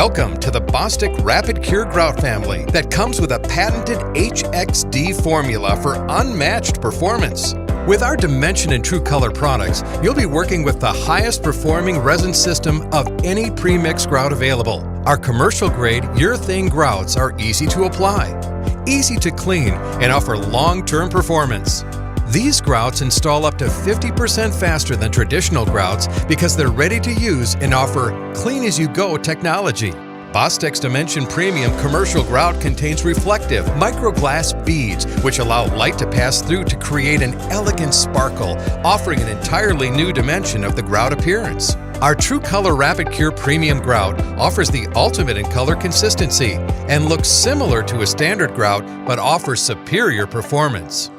Welcome to the Bostik RapidCure Grout family that comes with a patented HXD formula for unmatched performance. With our Dimension and TruColor products, you'll be working with the highest performing resin system of any premix grout available. Our commercial grade urethane grouts are easy to apply, easy to clean, and offer long-term performance. These grouts install up to 50% faster than traditional grouts because they're ready to use and offer clean-as-you-go technology. Bostik's Dimension Premium Commercial Grout contains reflective microglass beads which allow light to pass through to create an elegant sparkle, offering an entirely new dimension of the grout appearance. Our TruColor RapidCure Premium Grout offers the ultimate in color consistency and looks similar to a standard grout but offers superior performance.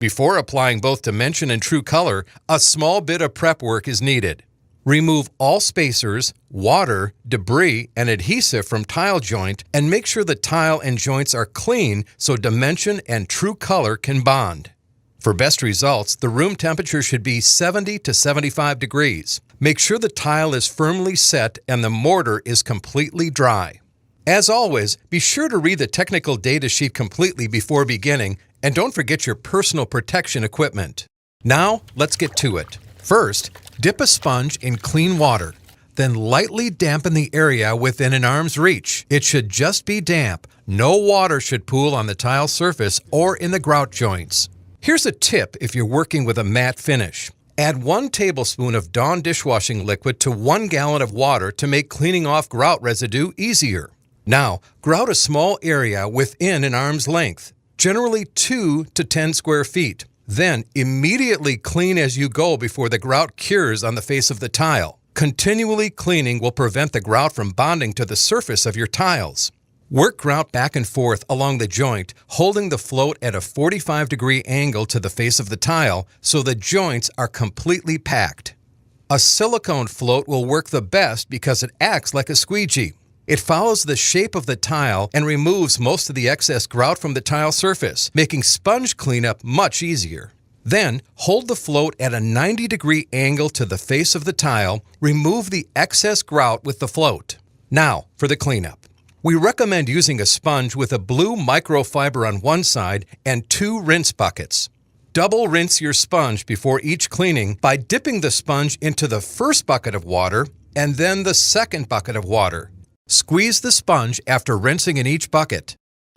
Before applying both Dimension and TruColor, a small bit of prep work is needed. Remove all spacers, water, debris, and adhesive from tile joint and make sure the tile and joints are clean so Dimension and TruColor can bond. For best results, the room temperature should be 70 to 75 degrees. Make sure the tile is firmly set and the mortar is completely dry. As always, be sure to read the technical data sheet completely before beginning, and don't forget your personal protection equipment. Now, let's get to it. First, dip a sponge in clean water. Then lightly dampen the area within an arm's reach. It should just be damp. No water should pool on the tile surface or in the grout joints. Here's a tip if you're working with a matte finish. Add 1 tablespoon of Dawn dishwashing liquid to 1 gallon of water to make cleaning off grout residue easier. Now, grout a small area within an arm's length, generally 2 to 10 square feet. Then, immediately clean as you go before the grout cures on the face of the tile. Continually cleaning will prevent the grout from bonding to the surface of your tiles. Work grout back and forth along the joint, holding the float at a 45-degree angle to the face of the tile so the joints are completely packed. A silicone float will work the best because it acts like a squeegee. It follows the shape of the tile and removes most of the excess grout from the tile surface, making sponge cleanup much easier. Then, hold the float at a 90-degree angle to the face of the tile. Remove the excess grout with the float. Now, for the cleanup. We recommend using a sponge with a blue microfiber on one side and 2 rinse buckets. Double rinse your sponge before each cleaning by dipping the sponge into the first bucket of water and then the second bucket of water. Squeeze the sponge after rinsing in each bucket.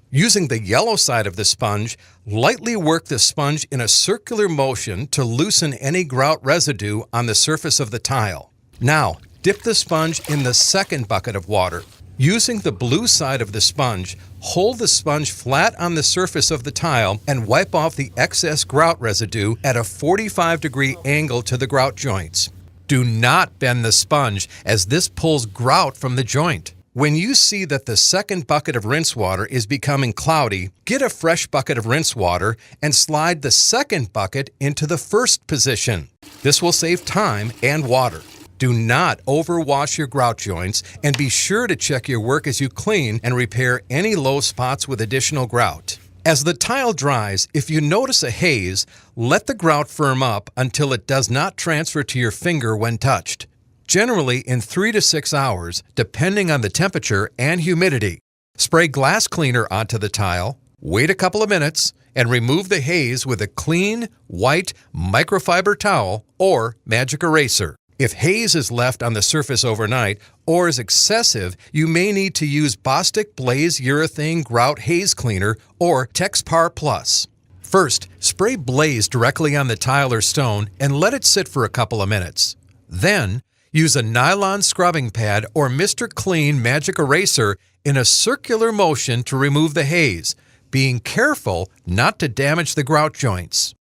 Using the yellow side of the sponge, lightly work the sponge in a circular motion to loosen any grout residue on the surface of the tile. Now, dip the sponge in the second bucket of water. Using the blue side of the sponge, hold the sponge flat on the surface of the tile and wipe off the excess grout residue at a 45-degree angle to the grout joints. Do not bend the sponge as this pulls grout from the joint. When you see that the second bucket of rinse water is becoming cloudy, get a fresh bucket of rinse water and slide the second bucket into the first position. This will save time and water. Do not overwash your grout joints and be sure to check your work as you clean and repair any low spots with additional grout. As the tile dries, if you notice a haze, let the grout firm up until it does not transfer to your finger when touched. Generally in 3 to 6 hours, depending on the temperature and humidity. Spray glass cleaner onto the tile, wait a couple of minutes, and remove the haze with a clean, white microfiber towel or magic eraser. If haze is left on the surface overnight or is excessive, you may need to use Bostik Blaze Urethane Grout Haze Cleaner or TexPar Plus. First, spray Blaze directly on the tile or stone and let it sit for a couple of minutes. Then, use a nylon scrubbing pad or Mr. Clean Magic Eraser in a circular motion to remove the haze, being careful not to damage the grout joints.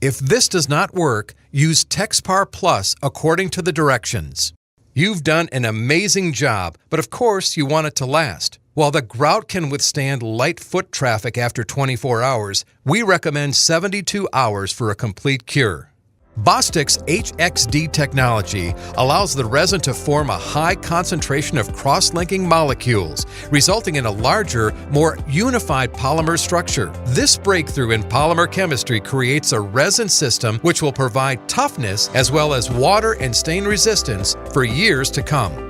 If this does not work, use TexPar Plus according to the directions. You've done an amazing job, but of course you want it to last. While the grout can withstand light foot traffic after 24 hours, we recommend 72 hours for a complete cure. Bostik's HXD technology allows the resin to form a high concentration of cross-linking molecules, resulting in a larger, more unified polymer structure. This breakthrough in polymer chemistry creates a resin system which will provide toughness as well as water and stain resistance for years to come.